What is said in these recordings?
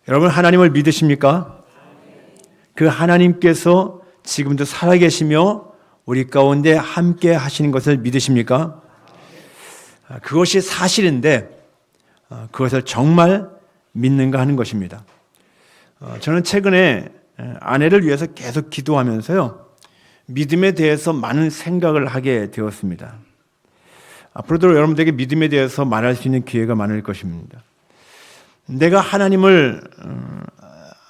여러분 하나님을 믿으십니까? 그 하나님께서 지금도 살아계시며 우리 가운데 함께 하시는 것을 믿으십니까? 그것이 사실인데 그것을 정말 믿는가 하는 것입니다. 저는 최근에 아내를 위해서 계속 기도하면서요, 믿음에 대해서 많은 생각을 하게 되었습니다. 앞으로도 여러분들에게 믿음에 대해서 말할 수 있는 기회가 많을 것입니다. 내가 하나님을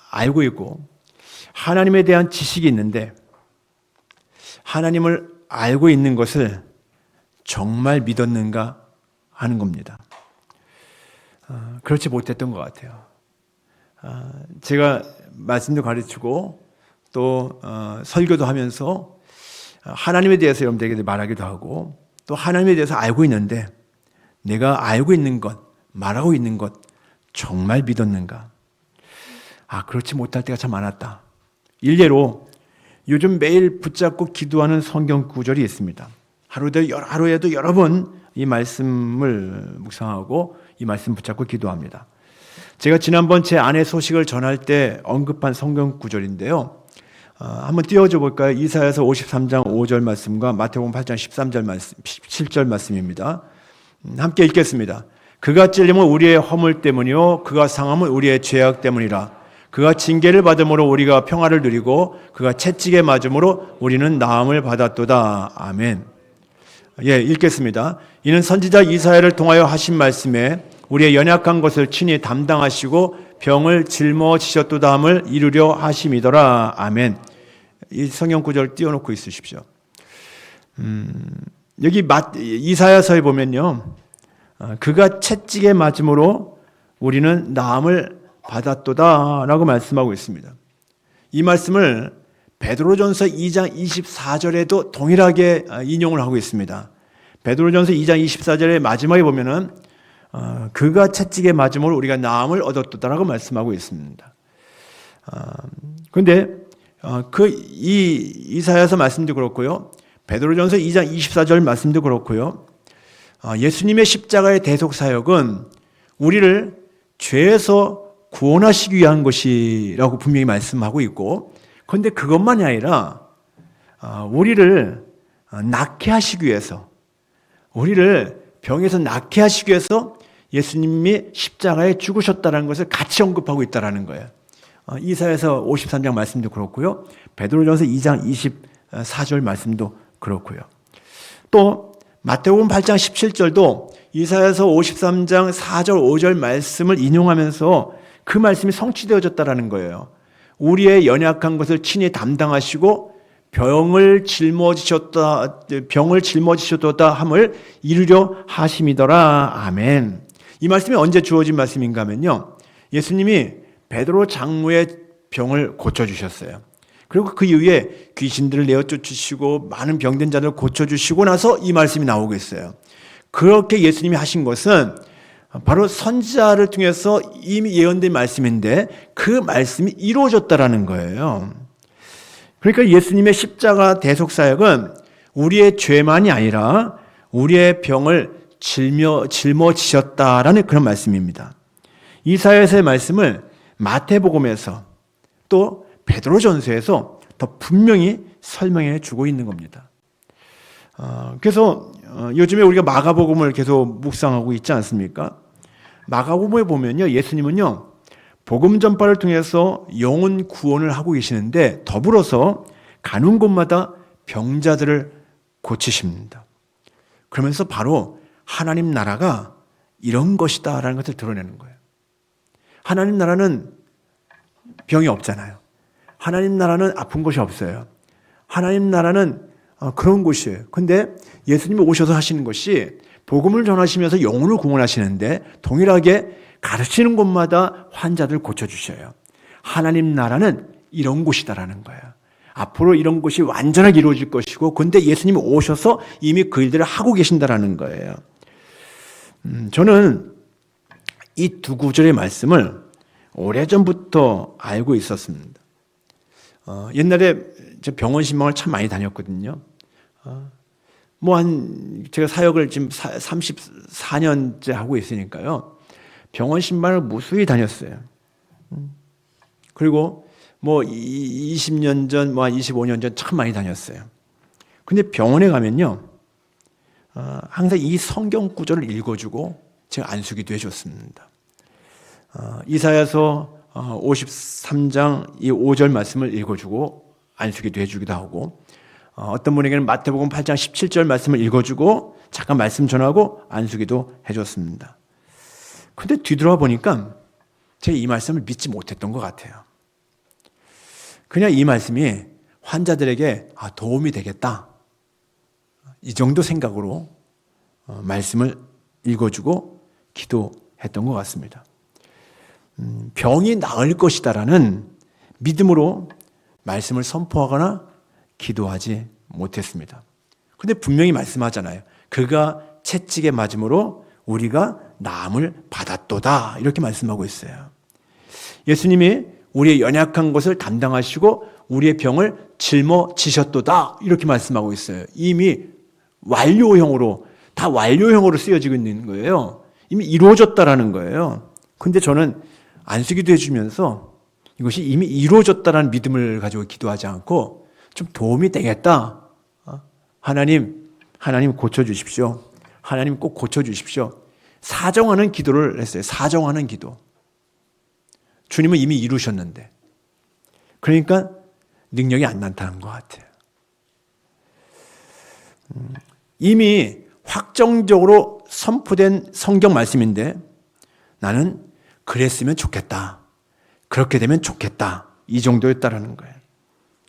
알고 있고 하나님에 대한 지식이 있는데 하나님을 알고 있는 것을 정말 믿었는가 하는 겁니다. 그렇지 못했던 것 같아요. 제가 말씀도 가르치고 또 설교도 하면서 하나님에 대해서 여러분들에게 말하기도 하고 또 하나님에 대해서 알고 있는데 내가 알고 있는 것, 말하고 있는 것 정말 믿었는가? 그렇지 못할 때가 참 많았다. 일례로 요즘 매일 붙잡고 기도하는 성경 구절이 있습니다. 하루에도 여러 번 이 말씀을 묵상하고 이 말씀 붙잡고 기도합니다. 제가 지난번 제 아내 소식을 전할 때 언급한 성경 구절인데요. 한번 띄워줘 볼까요? 이사야서 53장 5절 말씀과 마태복음 8장 13절 말씀, 17절 말씀입니다. 함께 읽겠습니다. 그가 찔림은 우리의 허물 때문이요 그가 상함은 우리의 죄악 때문이라. 그가 징계를 받음으로 우리가 평화를 누리고 그가 채찍에 맞음으로 우리는 나음을 받았도다. 아멘. 읽겠습니다. 이는 선지자 이사야를 통하여 하신 말씀에 우리의 연약한 것을 친히 담당하시고 병을 짊어지셨도다 함을 이루려 하심이더라. 아멘. 이 성경 구절 띄워놓고 있으십시오. 여기 이사야서에 보면요, 그가 채찍에 맞음으로 우리는 나음을 받았도다 라고 말씀하고 있습니다. 이 말씀을 베드로전서 2장 24절에도 동일하게 인용을 하고 있습니다. 베드로전서 2장 24절의 마지막에 보면은 그가 채찍에 맞음으로 우리가 나음을 얻었다라고 말씀하고 있습니다. 그런데 이 이사야서 말씀도 그렇고요, 베드로전서 2장 24절 말씀도 그렇고요, 예수님의 십자가의 대속 사역은 우리를 죄에서 구원하시기 위한 것이라고 분명히 말씀하고 있고, 그런데 그것만이 아니라 우리를 낫게 하시기 위해서, 우리를 병에서 낫게 하시기 위해서 예수님이 십자가에 죽으셨다는 것을 같이 언급하고 있다는 거예요. 이사야서 53장 말씀도 그렇고요, 베드로전서 2장 24절 말씀도 그렇고요. 또 마태복음 8장 17절도 이사야서 53장 4절 5절 말씀을 인용하면서 그 말씀이 성취되어졌다는 거예요. 우리의 연약한 것을 친히 담당하시고 병을 짊어지셨도다 함을 이루려 하심이더라. 아멘. 이 말씀이 언제 주어진 말씀인가 하면요, 예수님이 베드로 장로의 병을 고쳐주셨어요. 그리고 그 이후에 귀신들을 내어 쫓으시고 많은 병든 자들을 고쳐주시고 나서 이 말씀이 나오고 있어요. 그렇게 예수님이 하신 것은 바로 선지자를 통해서 이미 예언된 말씀인데 그 말씀이 이루어졌다라는 거예요. 그러니까 예수님의 십자가 대속 사역은 우리의 죄만이 아니라 우리의 병을 짊어지셨다라는 그런 말씀입니다. 이사야서의 말씀을 마태복음에서 또 베드로전서에서 더 분명히 설명해 주고 있는 겁니다. 그래서 요즘에 우리가 마가복음을 계속 묵상하고 있지 않습니까? 마가복음에 보면요, 예수님은요, 복음 전파를 통해서 영혼 구원을 하고 계시는데 더불어서 가는 곳마다 병자들을 고치십니다. 그러면서 바로 하나님 나라가 이런 것이다라는 것을 드러내는 거예요. 하나님 나라는 병이 없잖아요. 하나님 나라는 아픈 것이 없어요. 하나님 나라는 그런 곳이에요. 근데 예수님이 오셔서 하시는 것이 복음을 전하시면서 영혼을 구원하시는데 동일하게 가르치는 곳마다 환자들 고쳐주셔요. 하나님 나라는 이런 곳이다라는 거예요. 앞으로 이런 곳이 완전하게 이루어질 것이고, 근데 예수님이 오셔서 이미 그 일들을 하고 계신다라는 거예요. 저는 이 두 구절의 말씀을 오래전부터 알고 있었습니다. 옛날에 병원 신방을 참 많이 다녔거든요. 제가 사역을 지금 34년째 하고 있으니까요. 병원 신방을 무수히 다녔어요. 그리고 뭐 20년 전, 뭐 25년 전 참 많이 다녔어요. 근데 병원에 가면요, 항상 이 성경 구절을 읽어주고 제가 안수기도 해줬습니다. 이사야서 53장 이 5절 말씀을 읽어주고 안수기도 해주기도 하고, 어떤 분에게는 마태복음 8장 17절 말씀을 읽어주고 잠깐 말씀 전하고 안수기도 해줬습니다. 근데 뒤돌아 보니까 제가 이 말씀을 믿지 못했던 것 같아요. 그냥 이 말씀이 환자들에게 도움이 되겠다, 이 정도 생각으로 말씀을 읽어주고 기도했던 것 같습니다. 병이 나을 것이다라는 믿음으로 말씀을 선포하거나 기도하지 못했습니다. 그런데 분명히 말씀하잖아요. 그가 채찍에 맞음으로 우리가 나음을 받았도다, 이렇게 말씀하고 있어요. 예수님이 우리의 연약한 것을 담당하시고 우리의 병을 짊어지셨도다, 이렇게 말씀하고 있어요. 이미 완료형으로, 다 완료형으로 쓰여지고 있는 거예요. 이미 이루어졌다라는 거예요. 근데 저는 안수기도 해주면서 이것이 이미 이루어졌다라는 믿음을 가지고 기도하지 않고 좀 도움이 되겠다, 하나님 고쳐주십시오, 하나님 꼭 고쳐주십시오, 사정하는 기도를 했어요. 사정하는 기도. 주님은 이미 이루셨는데, 그러니까 능력이 안 나타난 것 같아요. 이미 확정적으로 선포된 성경 말씀인데 나는 그랬으면 좋겠다, 그렇게 되면 좋겠다, 이 정도였다라는 거예요.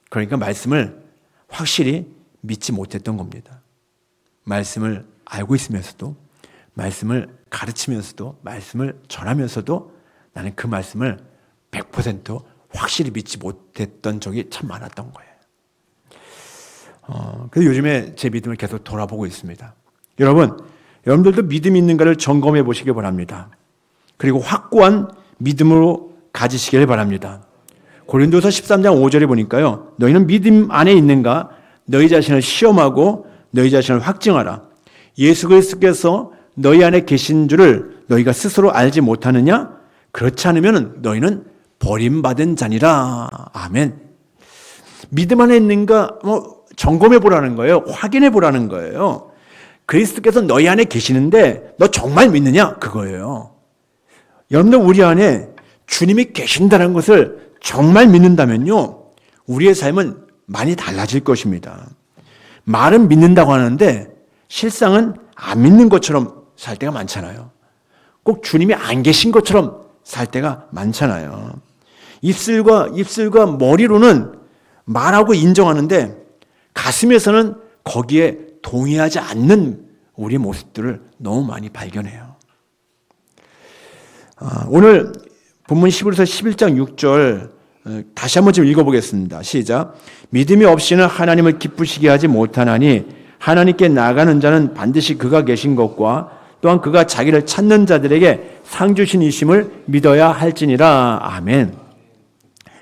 그러니까 말씀을 확실히 믿지 못했던 겁니다. 말씀을 알고 있으면서도, 말씀을 가르치면서도, 말씀을 전하면서도 나는 그 말씀을 100% 확실히 믿지 못했던 적이 참 많았던 거예요. 그래서 요즘에 제 믿음을 계속 돌아보고 있습니다. 여러분들도 믿음이 있는가를 점검해 보시기 바랍니다. 그리고 확고한 믿음으로 가지시길 바랍니다. 고린도서 13장 5절에 보니까요, 너희는 믿음 안에 있는가? 너희 자신을 시험하고 너희 자신을 확증하라. 예수 그리스도께서 너희 안에 계신 줄을 너희가 스스로 알지 못하느냐? 그렇지 않으면 너희는 버림받은 자니라. 아멘. 믿음 안에 있는가 점검해 보라는 거예요. 확인해 보라는 거예요. 그리스도께서 너희 안에 계시는데 너 정말 믿느냐? 그거예요. 여러분들, 우리 안에 주님이 계신다는 것을 정말 믿는다면요, 우리의 삶은 많이 달라질 것입니다. 말은 믿는다고 하는데 실상은 안 믿는 것처럼 살 때가 많잖아요. 꼭 주님이 안 계신 것처럼 살 때가 많잖아요. 입술과 머리로는 말하고 인정하는데 가슴에서는 거기에 동의하지 않는 우리의 모습들을 너무 많이 발견해요. 오늘 본문 히브리서 11장 6절 다시 한번 좀 읽어보겠습니다. 시작. 믿음이 없이는 하나님을 기쁘시게 하지 못하나니 하나님께 나가는 자는 반드시 그가 계신 것과 또한 그가 자기를 찾는 자들에게 상 주신 이심을 믿어야 할지니라. 아멘.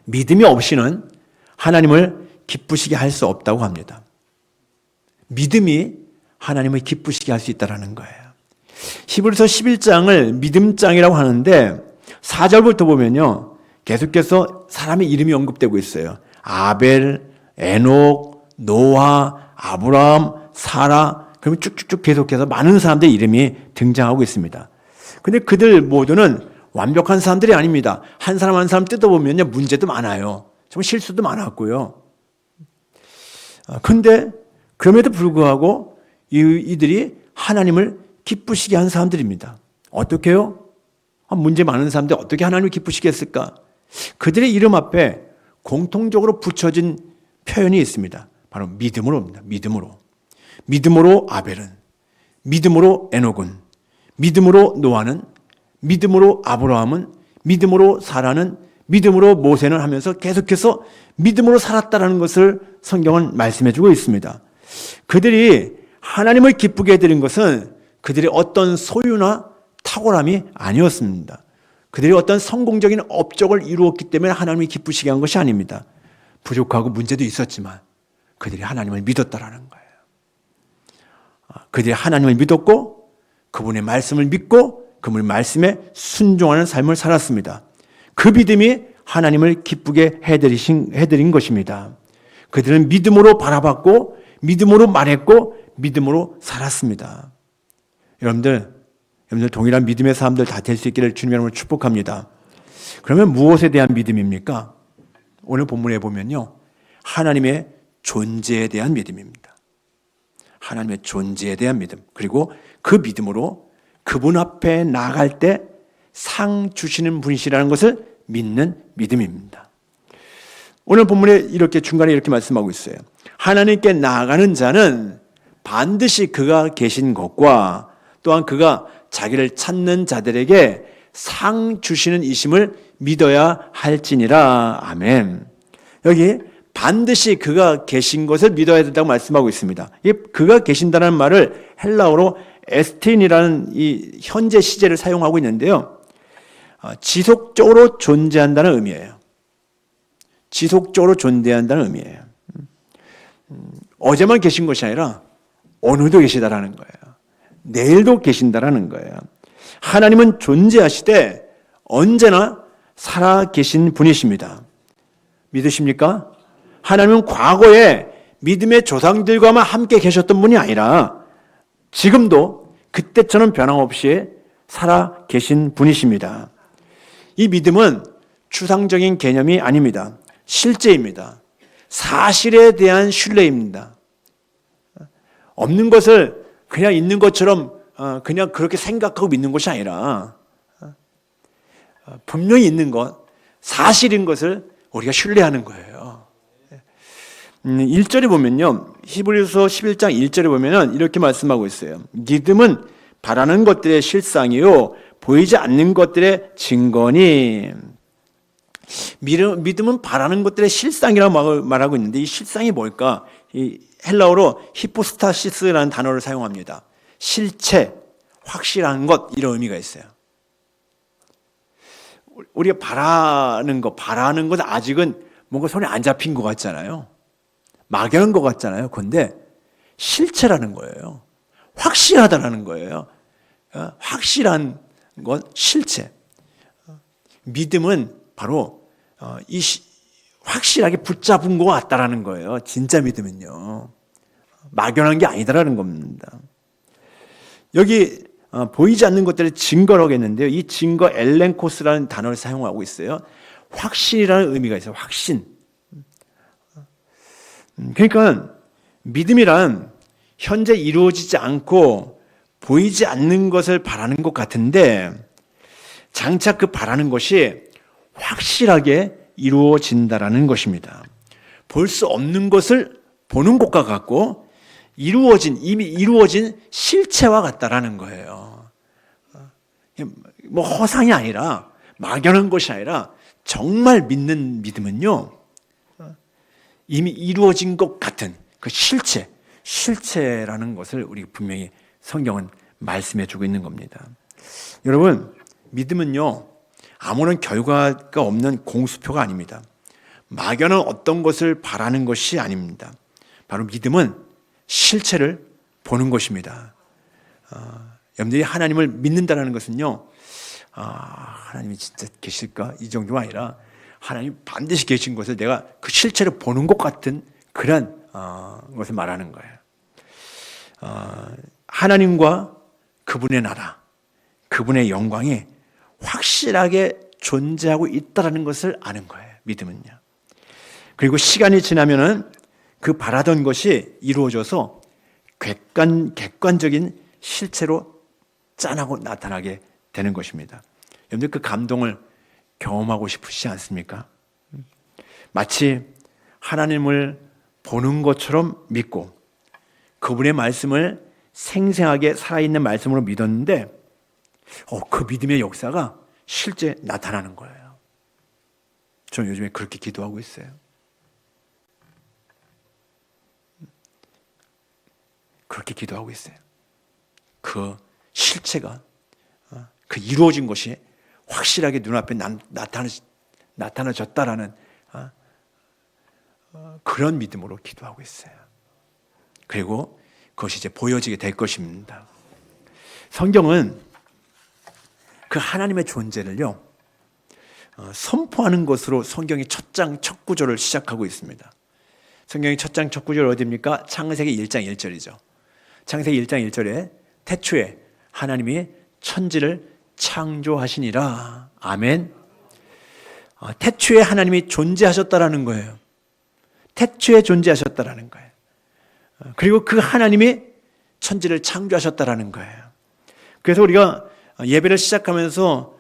믿음이 없이는 하나님을 기쁘시게 할 수 없다고 합니다. 믿음이 하나님을 기쁘시게 할 수 있다는 거예요. 히브리서 11장을 믿음장이라고 하는데 4절부터 보면요, 계속해서 사람의 이름이 언급되고 있어요. 아벨, 에녹, 노아, 아브라함, 사라, 그러면 쭉쭉쭉 계속해서 많은 사람들의 이름이 등장하고 있습니다. 근데 그들 모두는 완벽한 사람들이 아닙니다. 한 사람 한 사람 뜯어보면요, 문제도 많아요. 좀 실수도 많았고요. 근데 그럼에도 불구하고 이들이 하나님을 기쁘시게 한 사람들입니다. 어떻게 해요? 문제 많은 사람들 어떻게 하나님을 기쁘시게 했을까? 그들의 이름 앞에 공통적으로 붙여진 표현이 있습니다. 바로 믿음으로입니다. 믿음으로 아벨은, 믿음으로 에녹은, 믿음으로 노아는, 믿음으로 아브라함은, 믿음으로 사라는, 믿음으로 모세는 하면서 계속해서 믿음으로 살았다는 것을 성경은 말씀해주고 있습니다. 그들이 하나님을 기쁘게 해드린 것은 그들의 어떤 소유나 탁월함이 아니었습니다. 그들이 어떤 성공적인 업적을 이루었기 때문에 하나님이 기쁘시게 한 것이 아닙니다. 부족하고 문제도 있었지만 그들이 하나님을 믿었다라는 거예요. 그들이 하나님을 믿었고 그분의 말씀을 믿고 그분의 말씀에 순종하는 삶을 살았습니다. 그 믿음이 하나님을 기쁘게 해드린 것입니다. 그들은 믿음으로 바라봤고 믿음으로 말했고 믿음으로 살았습니다. 여러분들 동일한 믿음의 사람들 다 될 수 있기를 주님의 이름으로 축복합니다. 그러면 무엇에 대한 믿음입니까? 오늘 본문에 보면요, 하나님의 존재에 대한 믿음입니다. 하나님의 존재에 대한 믿음, 그리고 그 믿음으로 그분 앞에 나아갈 때 상 주시는 분이시라는 것을 믿는 믿음입니다. 오늘 본문에 이렇게 중간에 이렇게 말씀하고 있어요. 하나님께 나아가는 자는 반드시 그가 계신 것과 또한 그가 자기를 찾는 자들에게 상 주시는 이심을 믿어야 할지니라. 아멘. 여기 반드시 그가 계신 것을 믿어야 된다고 말씀하고 있습니다. 이 그가 계신다는 말을 헬라어로 에스틴이라는 이 현재 시제를 사용하고 있는데요, 지속적으로 존재한다는 의미예요. 지속적으로 존재한다는 의미예요. 어제만 계신 것이 아니라 오늘도 계시다라는 거예요. 내일도 계신다라는 거예요. 하나님은 존재하시되 언제나 살아 계신 분이십니다. 믿으십니까? 하나님은 과거에 믿음의 조상들과만 함께 계셨던 분이 아니라 지금도 그때처럼 변함없이 살아 계신 분이십니다. 이 믿음은 추상적인 개념이 아닙니다. 실제입니다. 사실에 대한 신뢰입니다. 없는 것을 그냥 있는 것처럼 그냥 그렇게 생각하고 믿는 것이 아니라 분명히 있는 것, 사실인 것을 우리가 신뢰하는 거예요. 1절에 보면요, 히브리서 11장 1절에 보면은 이렇게 말씀하고 있어요. 믿음은 바라는 것들의 실상이요 보이지 않는 것들의 증거니. 믿음은 바라는 것들의 실상이라고 말하고 있는데, 이 실상이 뭘까? 이 헬라어로 히포스타시스라는 단어를 사용합니다. 실체, 확실한 것, 이런 의미가 있어요. 우리가 바라는 것 아직은 뭔가 손에 안 잡힌 것 같잖아요. 막연한 것 같잖아요. 그런데 실체라는 거예요. 확실하다라는 거예요. 확실한 것, 실체. 믿음은 바로 확실하게 붙잡은 것 같다라는 거예요. 진짜 믿음은요. 막연한 게 아니다라는 겁니다. 여기 보이지 않는 것들의 증거라고 했는데요. 이 증거 엘렌코스라는 단어를 사용하고 있어요. 확신이라는 의미가 있어요. 확신. 그러니까 믿음이란 현재 이루어지지 않고 보이지 않는 것을 바라는 것 같은데, 장차 그 바라는 것이 확실하게 이루어진다라는 것입니다. 볼 수 없는 것을 보는 것과 같고 이미 이루어진 실체와 같다라는 거예요. 뭐 허상이 아니라, 막연한 것이 아니라 정말 믿는 믿음은요, 이미 이루어진 것 같은 그 실체라는 것을 우리 분명히 성경은 말씀해 주고 있는 겁니다. 여러분, 믿음은요, 아무런 결과가 없는 공수표가 아닙니다. 막연한 어떤 것을 바라는 것이 아닙니다. 바로 믿음은 실체를 보는 것입니다. 여러분들이 하나님을 믿는다는 것은요, 하나님이 진짜 계실까? 이 정도가 아니라 하나님이 반드시 계신 것을 내가 그 실체를 보는 것 같은 그런 것을 말하는 거예요. 하나님과 그분의 나라, 그분의 영광이 확실하게 존재하고 있다는 것을 아는 거예요. 믿음은요. 그리고 시간이 지나면은 그 바라던 것이 이루어져서 객관적인 실체로 짠하고 나타나게 되는 것입니다. 여러분들 그 감동을 경험하고 싶으시지 않습니까? 마치 하나님을 보는 것처럼 믿고 그분의 말씀을 생생하게 살아있는 말씀으로 믿었는데 그 믿음의 역사가 실제 나타나는 거예요. 저는 요즘에 그렇게 기도하고 있어요. 그렇게 기도하고 있어요. 그 실체가, 그 이루어진 것이 확실하게 눈앞에 나타나졌다라는 그런 믿음으로 기도하고 있어요. 그리고 그것이 이제 보여지게 될 것입니다. 성경은 그 하나님의 존재를요, 선포하는 것으로 성경의 첫 장 첫 구절을 시작하고 있습니다. 성경의 첫 장 첫 구절 어디입니까? 창세기 1장 1절이죠. 창세기 1장 1절에 태초에 하나님이 천지를 창조하시니라. 아멘. 태초에 하나님이 존재하셨다라는 거예요. 태초에 존재하셨다라는 거예요. 그리고 그 하나님이 천지를 창조하셨다라는 거예요. 그래서 우리가 예배를 시작하면서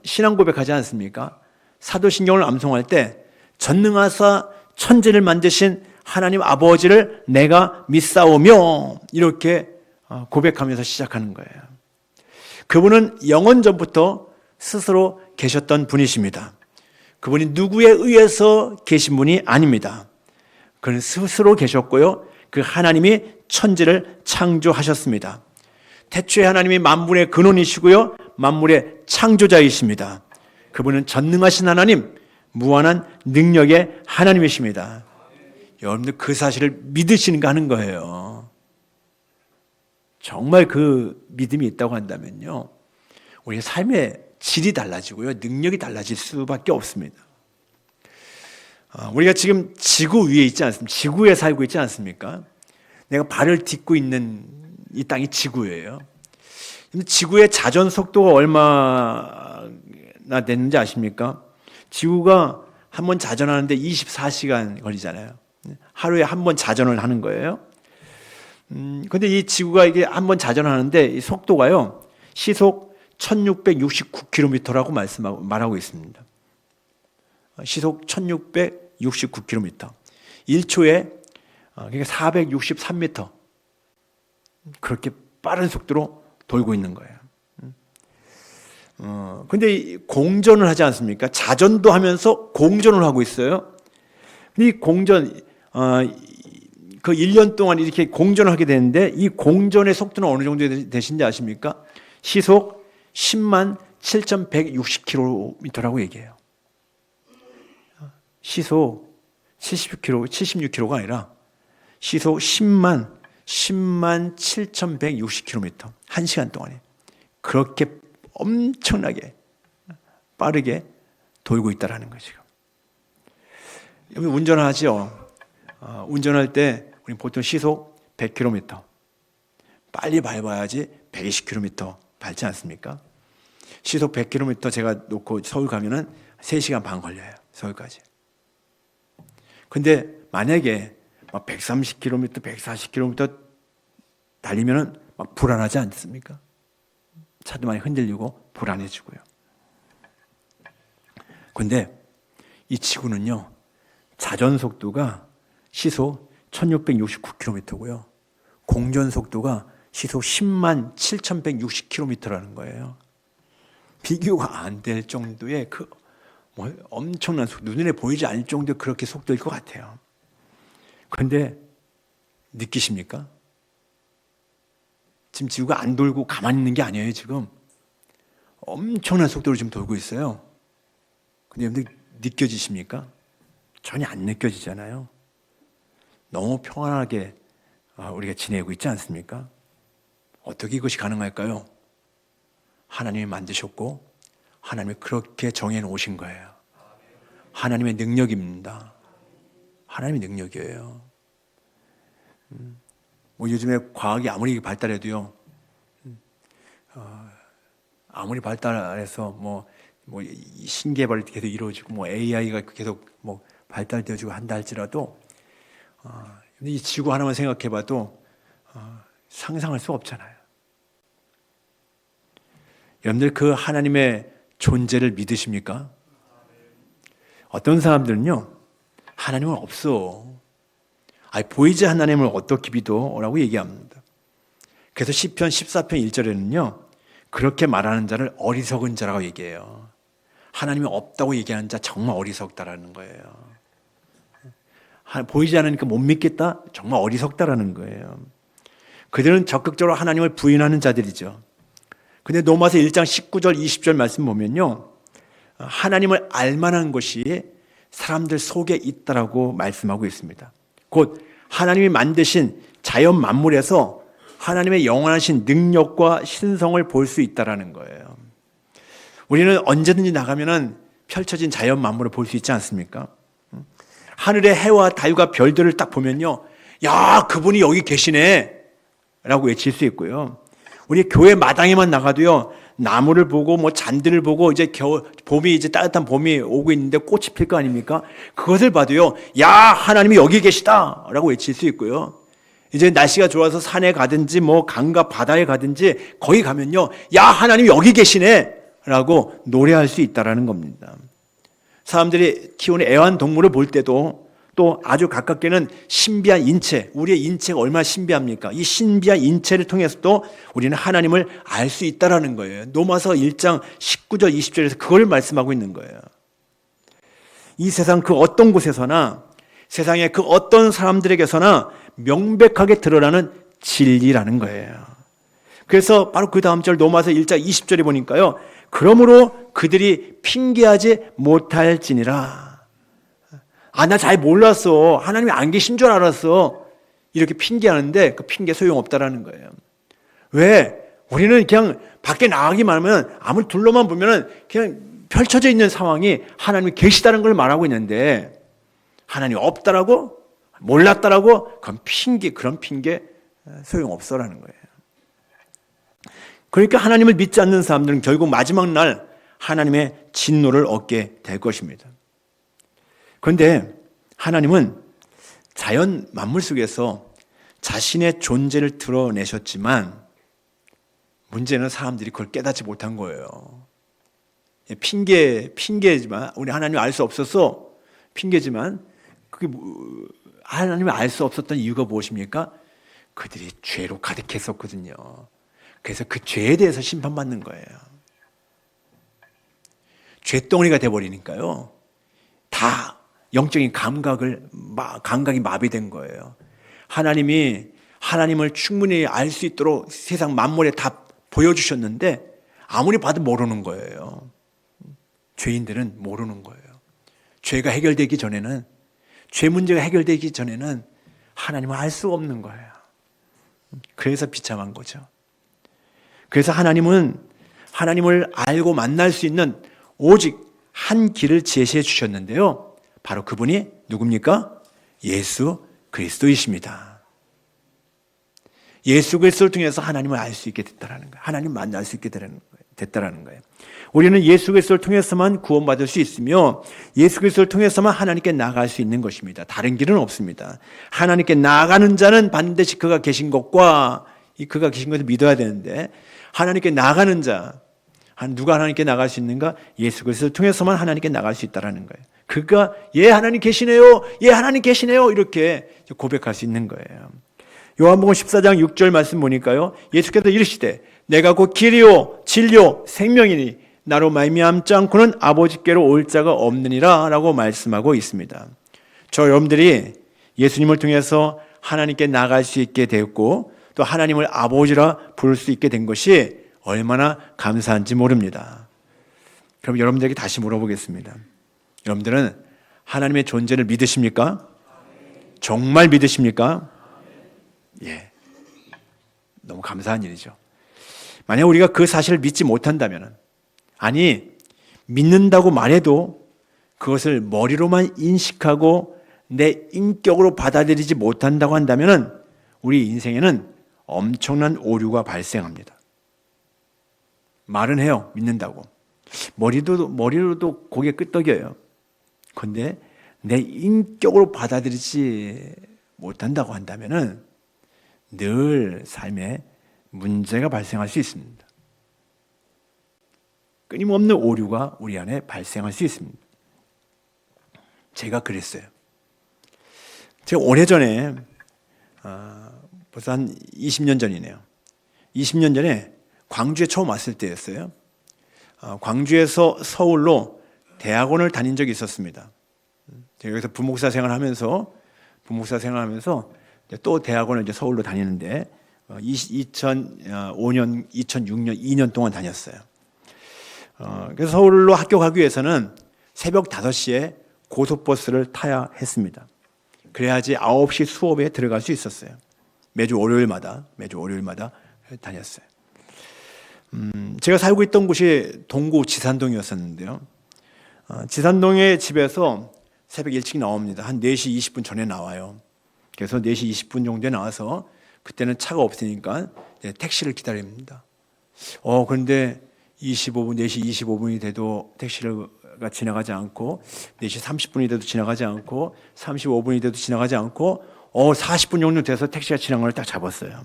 신앙 고백하지 않습니까? 사도신경을 암송할 때 전능하사 천지를 만드신 하나님 아버지를 내가 믿사오며 이렇게 고백하면서 시작하는 거예요. 그분은 영원 전부터 스스로 계셨던 분이십니다. 그분이 누구에 의해서 계신 분이 아닙니다. 그는 스스로 계셨고요. 그 하나님이 천지를 창조하셨습니다. 태초에 하나님이 만물의 근원이시고요. 만물의 창조자이십니다. 그분은 전능하신 하나님, 무한한 능력의 하나님이십니다. 여러분들 그 사실을 믿으시는가 하는 거예요. 정말 그 믿음이 있다고 한다면요, 우리의 삶의 질이 달라지고요, 능력이 달라질 수밖에 없습니다. 우리가 지금 지구 위에 있지 않습니까? 지구에 살고 있지 않습니까? 내가 발을 딛고 있는 이 땅이 지구예요. 지구의 자전 속도가 얼마나 됐는지 아십니까? 지구가 한 번 자전하는데 24시간 걸리잖아요. 하루에 한 번 자전을 하는 거예요. 근데 이 지구가 이게 한 번 자전하는데 이 속도가요, 시속 1669km라고 말하고 있습니다. 시속 1669km. 1초에 그러니까 463m. 그렇게 빠른 속도로 돌고 있는 거예요. 근데 공전을 하지 않습니까? 자전도 하면서 공전을 하고 있어요. 근데 이 공전, 그 1년 동안 이렇게 공전을 하게 되는데 이 공전의 속도는 어느 정도 되신지 아십니까? 시속 10만 7,160km라고 얘기해요. 시속 76km가 아니라 시속 10만 7,160km. 1시간 동안에. 그렇게 엄청나게 빠르게 돌고 있다는 거죠. 여기 운전하죠. 운전할 때 우리 보통 시속 100km. 빨리 밟아야지 120km 밟지 않습니까? 시속 100km 제가 놓고 서울 가면은 3시간 반 걸려요. 서울까지. 근데 만약에 막 130km, 140km 달리면은 막 불안하지 않습니까? 차도 많이 흔들리고 불안해지고요. 근데 이 지구는요, 자전 속도가 시속 1669km고요. 공전 속도가 시속 10만 7160km라는 거예요. 비교가 안 될 정도의 그 엄청난 속도, 눈에 보이지 않을 정도의 그렇게 속도일 것 같아요. 그런데 느끼십니까? 지금 지구가 안 돌고 가만히 있는 게 아니에요. 지금 엄청난 속도로 지금 돌고 있어요. 근데 여러분들 느껴지십니까? 전혀 안 느껴지잖아요. 너무 평안하게 우리가 지내고 있지 않습니까? 어떻게 이것이 가능할까요? 하나님이 만드셨고 하나님이 그렇게 정해 놓으신 거예요. 하나님의 능력입니다. 하나님의 능력이에요. 요즘에 과학이 아무리 발달해도요, 아무리 발달해서 신개발이 계속 이루어지고 AI가 계속 발달되어지고 한다 할지라도 이 지구 하나만 생각해봐도 상상할 수 없잖아요. 여러분들 그 하나님의 존재를 믿으십니까? 어떤 사람들은요, 하나님은 없어. 보이지 않는 하나님을 어떻게 믿어라고 얘기합니다. 그래서 시편 14편 1절에는요, 그렇게 말하는 자를 어리석은 자라고 얘기해요. 하나님이 없다고 얘기하는 자 정말 어리석다라는 거예요. 보이지 않으니까 못 믿겠다? 정말 어리석다라는 거예요. 그들은 적극적으로 하나님을 부인하는 자들이죠. 근데 로마서 1장 19절 20절 말씀 보면요, 하나님을 알만한 것이 사람들 속에 있다라고 말씀하고 있습니다. 곧 하나님이 만드신 자연 만물에서 하나님의 영원하신 능력과 신성을 볼 수 있다라는 거예요. 우리는 언제든지 나가면은 펼쳐진 자연 만물을 볼 수 있지 않습니까? 하늘의 해와 달과 별들을 딱 보면요, 야, 그분이 여기 계시네 라고 외칠 수 있고요. 우리 교회 마당에만 나가도요, 나무를 보고 뭐 잔디를 보고 이제 봄이 이제 따뜻한 봄이 오고 있는데 꽃이 필 거 아닙니까? 그것을 봐도요, 야, 하나님이 여기 계시다 라고 외칠 수 있고요. 이제 날씨가 좋아서 산에 가든지 뭐 강가 바다에 가든지 거기 가면요, 야, 하나님이 여기 계시네 라고 노래할 수 있다라는 겁니다. 사람들이 키우는 애완동물을 볼 때도 또 아주 가깝게는 신비한 인체, 우리의 인체가 얼마나 신비합니까? 이 신비한 인체를 통해서도 우리는 하나님을 알 수 있다라는 거예요. 로마서 1장 19절 20절에서 그걸 말씀하고 있는 거예요. 이 세상 그 어떤 곳에서나, 세상의 그 어떤 사람들에게서나 명백하게 드러나는 진리라는 거예요. 그래서 바로 그 다음 절 로마서 1장 20절에 보니까요, 그러므로 그들이 핑계하지 못할지니라. 아, 나 잘 몰랐어. 하나님이 안 계신 줄 알았어. 이렇게 핑계하는데 그 핑계 소용없다라는 거예요. 왜? 우리는 그냥 밖에 나가기만 하면 아무리 둘러만 보면은 그냥 펼쳐져 있는 상황이 하나님이 계시다는 걸 말하고 있는데, 하나님이 없다라고, 몰랐다라고, 그런 핑계 소용없어라는 거예요. 그러니까 하나님을 믿지 않는 사람들은 결국 마지막 날 하나님의 진노를 얻게 될 것입니다. 그런데 하나님은 자연 만물 속에서 자신의 존재를 드러내셨지만, 문제는 사람들이 그걸 깨닫지 못한 거예요. 핑계지만, 우리 하나님을 알 수 없어서 핑계지만, 그게 하나님을 알 수 없었던 이유가 무엇입니까? 그들이 죄로 가득했었거든요. 그래서 그 죄에 대해서 심판받는 거예요. 죄덩어리가 돼버리니까요, 다 영적인 감각이 마비된 거예요. 하나님을 충분히 알 수 있도록 세상 만물에 다 보여주셨는데 아무리 봐도 모르는 거예요. 죄인들은 모르는 거예요. 죄가 해결되기 전에는, 죄 문제가 해결되기 전에는 하나님을 알 수 없는 거예요. 그래서 비참한 거죠. 그래서 하나님은 하나님을 알고 만날 수 있는 오직 한 길을 제시해 주셨는데요, 바로 그분이 누굽니까? 예수 그리스도이십니다. 예수 그리스도를 통해서 하나님을 알 수 있게 됐다라는 거예요. 하나님 만날 수 있게 됐다라는 거예요. 우리는 예수 그리스도를 통해서만 구원받을 수 있으며, 예수 그리스도를 통해서만 하나님께 나아갈 수 있는 것입니다. 다른 길은 없습니다. 하나님께 나아가는 자는 반드시 그가 계신 것과 그가 계신 것을 믿어야 되는데, 하나님께 나아가는 자, 누가 하나님께 나갈 수 있는가? 예수 그리스도를 통해서만 하나님께 나갈 수 있다라는 거예요. 그가 예 하나님 계시네요, 예 하나님 계시네요 이렇게 고백할 수 있는 거예요. 요한복음 14장 6절 말씀 보니까요, 예수께서 이르시되 내가 곧 길이요 진리요 생명이니 나로 말미암지 않고는 아버지께로 올 자가 없느니라 라고 말씀하고 있습니다. 저 여러분들이 예수님을 통해서 하나님께 나갈 수 있게 되었고, 또 하나님을 아버지라 부를 수 있게 된 것이 얼마나 감사한지 모릅니다. 그럼 여러분들에게 다시 물어보겠습니다. 여러분들은 하나님의 존재를 믿으십니까? 정말 믿으십니까? 예. 너무 감사한 일이죠. 만약 우리가 그 사실을 믿지 못한다면, 아니, 믿는다고 말해도 그것을 머리로만 인식하고 내 인격으로 받아들이지 못한다고 한다면 우리 인생에는 엄청난 오류가 발생합니다. 말은 해요, 믿는다고. 머리로도 고개 끄덕여요. 그런데 내 인격으로 받아들이지 못한다고 한다면 늘 삶에 문제가 발생할 수 있습니다. 끊임없는 오류가 우리 안에 발생할 수 있습니다. 제가 그랬어요. 제가 오래전에, 벌써 한 20년 전이네요. 20년 전에 광주에 처음 왔을 때였어요. 광주에서 서울로 대학원을 다닌 적이 있었습니다. 제가 여기서 부목사 생활하면서 또 대학원을 이제 서울로 다니는데 2005년, 2006년, 2년 동안 다녔어요. 그래서 서울로 학교 가기 위해서는 새벽 5시에 고속버스를 타야 했습니다. 그래야지 9시 수업에 들어갈 수 있었어요. 매주 월요일마다 다녔어요. 제가 살고 있던 곳이 동구 지산동이었었는데요. 지산동의 집에서 새벽 일찍 나옵니다. 한 4시 20분 전에 나와요. 그래서 4시 20분 정도에 나와서 그때는 차가 없으니까 택시를 기다립니다. 그런데 4시 25분이 돼도 택시가 지나가지 않고 4시 30분이 돼도 지나가지 않고 35분이 돼도 지나가지 않고 40분 정도 돼서 택시가 지나간 걸 딱 잡았어요.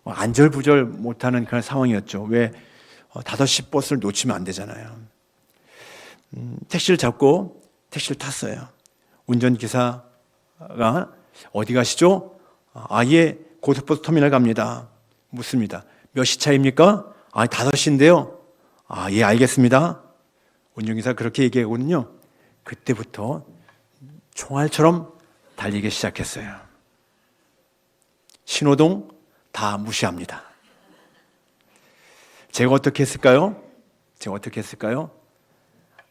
안절부절 못하는 그런 상황이었죠. 왜 5시 버스를 놓치면 안 되잖아요. 택시를 잡고 택시를 탔어요. 운전기사가 어디 가시죠? 예, 고속버스 터미널 갑니다. 묻습니다. 몇 시 차입니까? 5시인데요. 예, 알겠습니다. 운전기사가 그렇게 얘기하거든요. 그때부터 총알처럼 달리기 시작했어요. 신호등 다 무시합니다. 제가 어떻게 했을까요?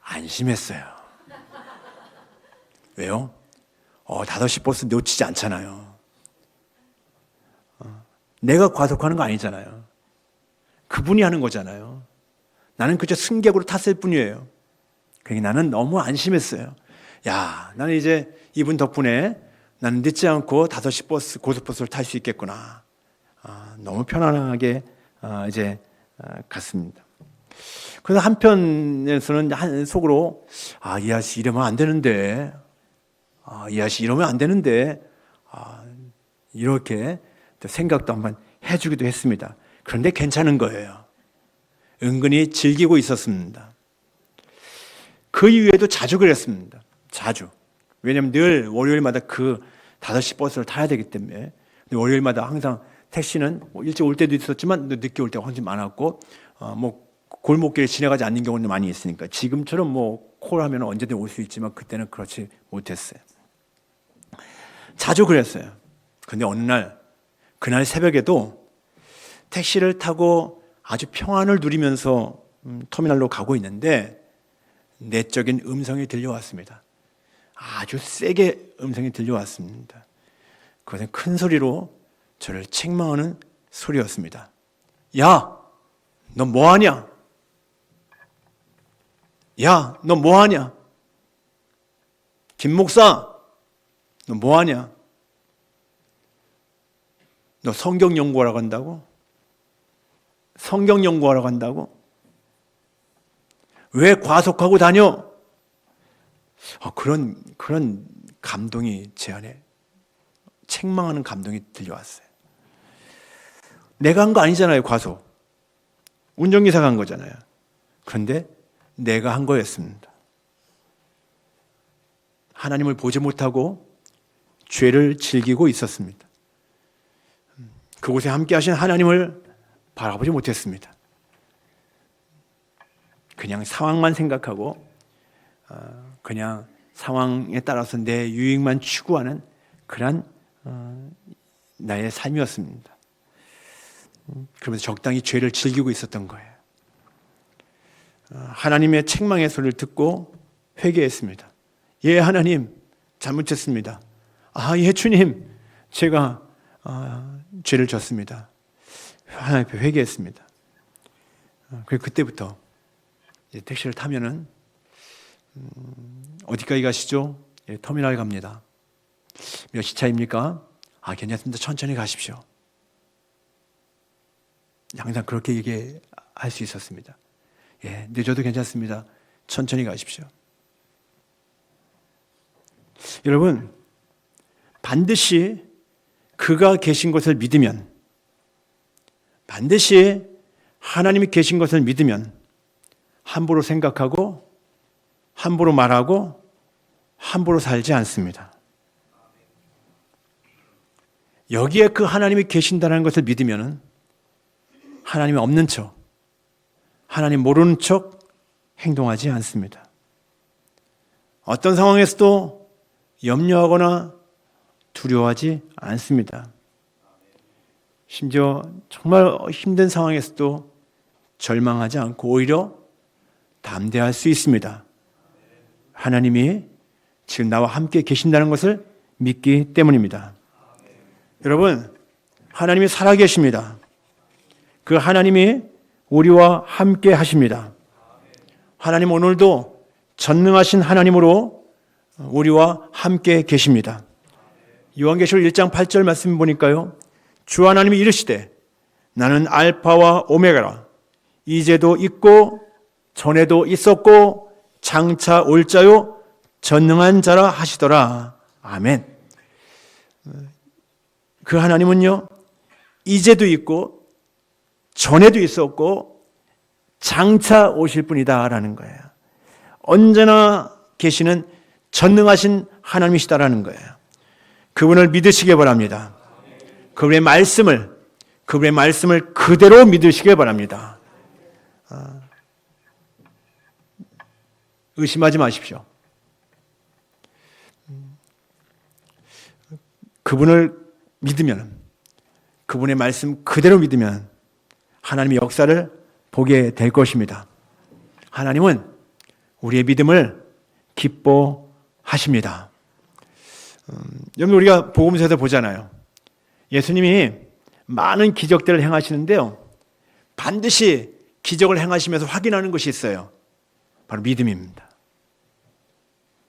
안심했어요. 왜요? 5시 버스 놓치지 않잖아요. 내가 과속하는 거 아니잖아요. 그분이 하는 거잖아요. 나는 그저 승객으로 탔을 뿐이에요. 그러니까 나는 너무 안심했어요. 나는 이제 이분 덕분에 나는 늦지 않고 5시 버스, 고속버스를 탈 수 있겠구나. 너무 편안하게 이제 갔습니다. 그래서 한편에서는 속으로 이 아저씨 이러면 안 되는데, 이렇게 생각도 한번 해주기도 했습니다. 그런데 괜찮은 거예요. 은근히 즐기고 있었습니다. 그 이후에도 자주 그랬습니다. 자주. 왜냐하면 늘 월요일마다 그 5시 버스를 타야 되기 때문에. 월요일마다 항상 택시는 일찍 올 때도 있었지만 늦게 올 때가 훨씬 많았고, 골목길에 지나가지 않는 경우는 많이 있으니까. 지금처럼 콜하면 언제든 올 수 있지만 그때는 그렇지 못했어요. 자주 그랬어요. 근데 어느 날, 그날 새벽에도 택시를 타고 아주 평안을 누리면서 터미널로 가고 있는데 내적인 음성이 들려왔습니다. 아주 세게 음성이 들려왔습니다. 그것은 큰 소리로 저를 책망하는 소리였습니다. 야, 너 뭐하냐? 야, 너 뭐하냐? 김 목사, 너 뭐하냐? 너 성경 연구하러 간다고? 성경 연구하러 간다고? 왜 과속하고 다녀? 그런 감동이 제 안에 책망하는 감동이 들려왔어요. 내가 한 거 아니잖아요, 과속. 운전기사가 한 거잖아요. 그런데 내가 한 거였습니다. 하나님을 보지 못하고 죄를 즐기고 있었습니다. 그곳에 함께 하신 하나님을 바라보지 못했습니다. 그냥 상황만 생각하고 그냥 상황에 따라서 내 유익만 추구하는 그런 나의 삶이었습니다. 그러면서 적당히 죄를 즐기고 있었던 거예요. 하나님의 책망의 소리를 듣고 회개했습니다. 예, 하나님, 잘못했습니다. 예, 주님, 제가 죄를 졌습니다. 하나님 앞에 회개했습니다. 그리고 그때부터 이제 택시를 타면은 어디까지 가시죠? 예, 터미널 갑니다. 몇 시 차입니까? 괜찮습니다. 천천히 가십시오. 항상 그렇게 얘기할 수 있었습니다. 예, 늦어도 괜찮습니다. 천천히 가십시오. 여러분, 반드시 그가 계신 것을 믿으면, 반드시 하나님이 계신 것을 믿으면 함부로 생각하고 함부로 말하고 함부로 살지 않습니다. 여기에 그 하나님이 계신다는 것을 믿으면 하나님이 없는 척, 하나님 모르는 척 행동하지 않습니다. 어떤 상황에서도 염려하거나 두려워하지 않습니다. 심지어 정말 힘든 상황에서도 절망하지 않고 오히려 담대할 수 있습니다. 하나님이 지금 나와 함께 계신다는 것을 믿기 때문입니다. 여러분, 하나님이 살아계십니다. 그 하나님이 우리와 함께 하십니다. 하나님 오늘도 전능하신 하나님으로 우리와 함께 계십니다. 요한계시록 1장 8절 말씀 보니까요. 주 하나님이 이르시되 나는 알파와 오메가라. 이제도 있고 전에도 있었고 장차 올 자요 전능한 자라 하시더라. 아멘. 그 하나님은요. 이제도 있고 전에도 있었고 장차 오실 분이다라는 거예요. 언제나 계시는 전능하신 하나님이시다라는 거예요. 그분을 믿으시기 바랍니다. 그분의 말씀을 그대로 믿으시기 바랍니다. 의심하지 마십시오. 그분을 믿으면, 그분의 말씀 그대로 믿으면 하나님의 역사를 보게 될 것입니다. 하나님은 우리의 믿음을 기뻐하십니다. 여러분, 우리가 복음서에서 보잖아요. 예수님이 많은 기적들을 행하시는데요. 반드시 기적을 행하시면서 확인하는 것이 있어요. 바로 믿음입니다.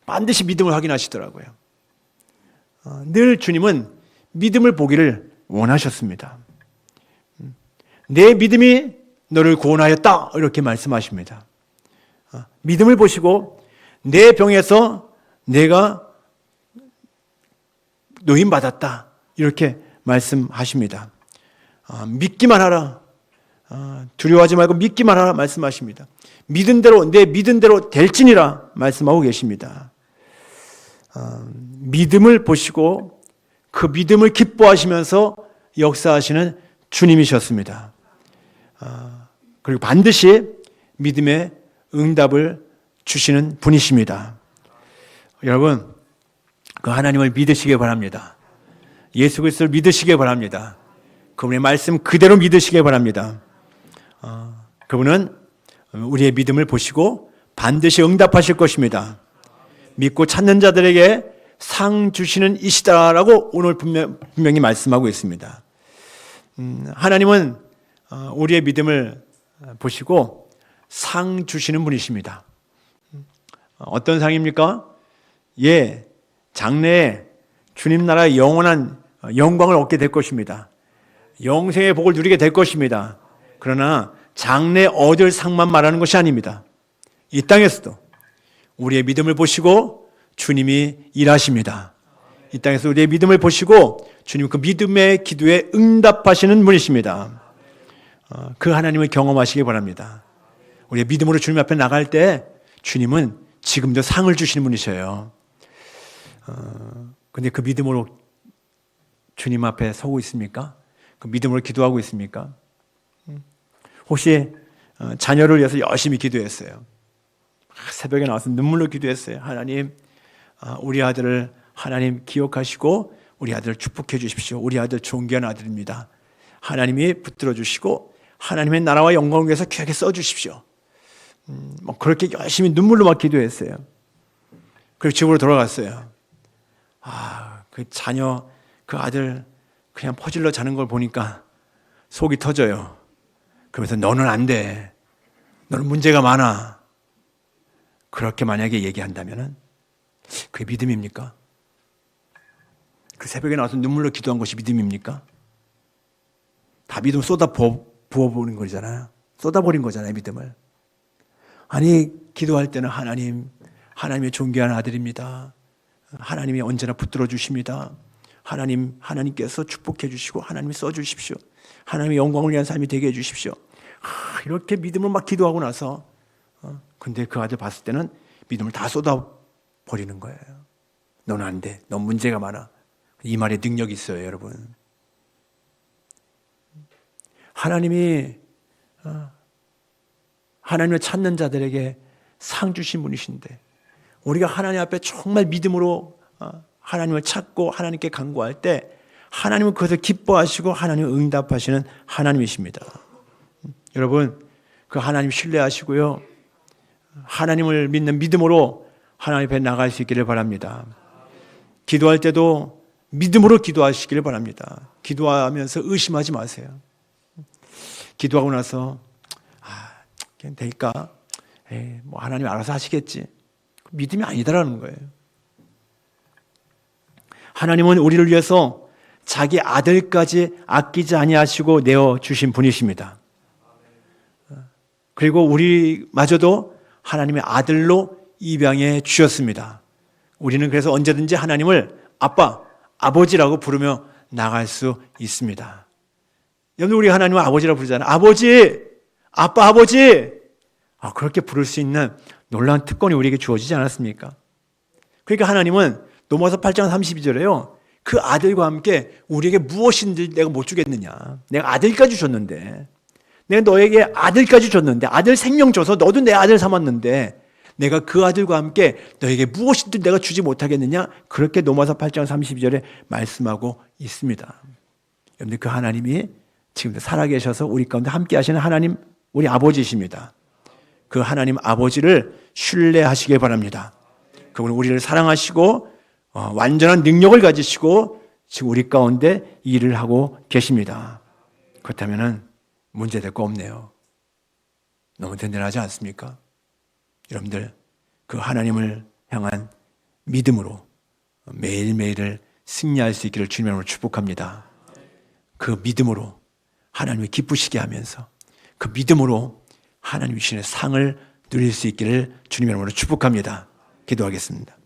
반드시 믿음을 확인하시더라고요. 늘 주님은 믿음을 보기를 원하셨습니다. 내 믿음이 너를 구원하였다 이렇게 말씀하십니다. 믿음을 보시고 내 병에서 내가 노임받았다 이렇게 말씀하십니다. 믿기만 하라. 두려워하지 말고 믿기만 하라 말씀하십니다. 믿은 대로 내 믿은 대로 될지니라 말씀하고 계십니다. 믿음을 보시고 그 믿음을 기뻐하시면서 역사하시는 주님이셨습니다. 그리고 반드시 믿음의 응답을 주시는 분이십니다. 여러분, 그 하나님을 믿으시기 바랍니다. 예수 그리스도를 믿으시기 바랍니다. 그분의 말씀 그대로 믿으시기 바랍니다. 그분은 우리의 믿음을 보시고 반드시 응답하실 것입니다. 믿고 찾는 자들에게 상 주시는 이시다라고 오늘 분명히 말씀하고 있습니다. 하나님은 우리의 믿음을 보시고 상 주시는 분이십니다. 어떤 상입니까? 장래에 주님 나라의 영원한 영광을 얻게 될 것입니다. 영생의 복을 누리게 될 것입니다. 그러나 장래 얻을 상만 말하는 것이 아닙니다. 이 땅에서도 우리의 믿음을 보시고 주님이 일하십니다. 이 땅에서 우리의 믿음을 보시고 주님 그 믿음의 기도에 응답하시는 분이십니다. 그 하나님을 경험하시기 바랍니다. 우리의 믿음으로 주님 앞에 나갈 때 주님은 지금도 상을 주시는 분이셔요. 근데 그 믿음으로 주님 앞에 서고 있습니까? 그 믿음으로 기도하고 있습니까? 혹시 자녀를 위해서 열심히 기도했어요. 새벽에 나와서 눈물로 기도했어요. 하나님, 우리 아들을 하나님 기억하시고 우리 아들을 축복해 주십시오. 우리 아들 존귀한 아들입니다. 하나님이 붙들어 주시고 하나님의 나라와 영광을 위해서 귀하게 써 주십시오. 그렇게 열심히 눈물로 막 기도했어요. 그리고 집으로 돌아갔어요. 그 자녀, 그 아들 그냥 퍼질러 자는 걸 보니까 속이 터져요. 그러면서 너는 안 돼. 너는 문제가 많아. 그렇게 만약에 얘기한다면 그게 믿음입니까? 그 새벽에 나와서 눈물로 기도한 것이 믿음입니까? 다 믿음 부어버린 거잖아요. 쏟아버린 거잖아요, 믿음을. 아니, 기도할 때는 하나님의 존귀한 아들입니다. 하나님이 언제나 붙들어 주십니다. 하나님께서 축복해 주시고 하나님이 써 주십시오. 하나님의 영광을 위한 삶이 되게 해 주십시오. 이렇게 믿음을 막 기도하고 나서 근데 그 아들 봤을 때는 믿음을 다 쏟아버리는 거예요. 너는 안 돼. 넌 문제가 많아. 이 말에 능력이 있어요, 여러분. 하나님이 하나님을 찾는 자들에게 상 주신 분이신데 우리가 하나님 앞에 정말 믿음으로 하나님을 찾고 하나님께 간구할 때 하나님은 그것을 기뻐하시고 하나님을 응답하시는 하나님이십니다. 여러분, 그 하나님 신뢰하시고요. 하나님을 믿는 믿음으로 하나님 앞에 나갈 수 있기를 바랍니다. 기도할 때도 믿음으로 기도하시기를 바랍니다. 기도하면서 의심하지 마세요. 기도하고 나서 그냥 될까? 뭐 하나님 알아서 하시겠지. 믿음이 아니다라는 거예요. 하나님은 우리를 위해서 자기 아들까지 아끼지 아니하시고 내어 주신 분이십니다. 그리고 우리마저도 하나님의 아들로 입양해 주셨습니다. 우리는 그래서 언제든지 하나님을 아빠, 아버지라고 부르며 나갈 수 있습니다. 여러분, 우리 하나님을 아버지라고 부르잖아요. 아버지, 아빠, 아버지. 그렇게 부를 수 있는 놀라운 특권이 우리에게 주어지지 않았습니까? 그러니까 하나님은 로마서 8장 32절에요. 그 아들과 함께 우리에게 무엇인지 내가 못 주겠느냐. 내가 아들까지 줬는데, 내가 너에게 아들까지 줬는데, 아들 생명 줘서 너도 내 아들 삼았는데, 내가 그 아들과 함께 너에게 무엇인지 내가 주지 못하겠느냐. 그렇게 로마서 8장 32절에 말씀하고 있습니다. 여러분들, 그 하나님이 지금도 살아계셔서 우리 가운데 함께 하시는 하나님, 우리 아버지이십니다. 그 하나님 아버지를 신뢰하시길 바랍니다. 그분은 우리를 사랑하시고 완전한 능력을 가지시고 지금 우리 가운데 일을 하고 계십니다. 그렇다면 문제될 거 없네요. 너무 든든하지 않습니까? 여러분들, 그 하나님을 향한 믿음으로 매일매일을 승리할 수 있기를 주님으로 축복합니다. 그 믿음으로 하나님을 기쁘시게 하면서 그 믿음으로 하나님 주시는 상을 누릴 수 있기를 주님의 이름으로 축복합니다. 기도하겠습니다.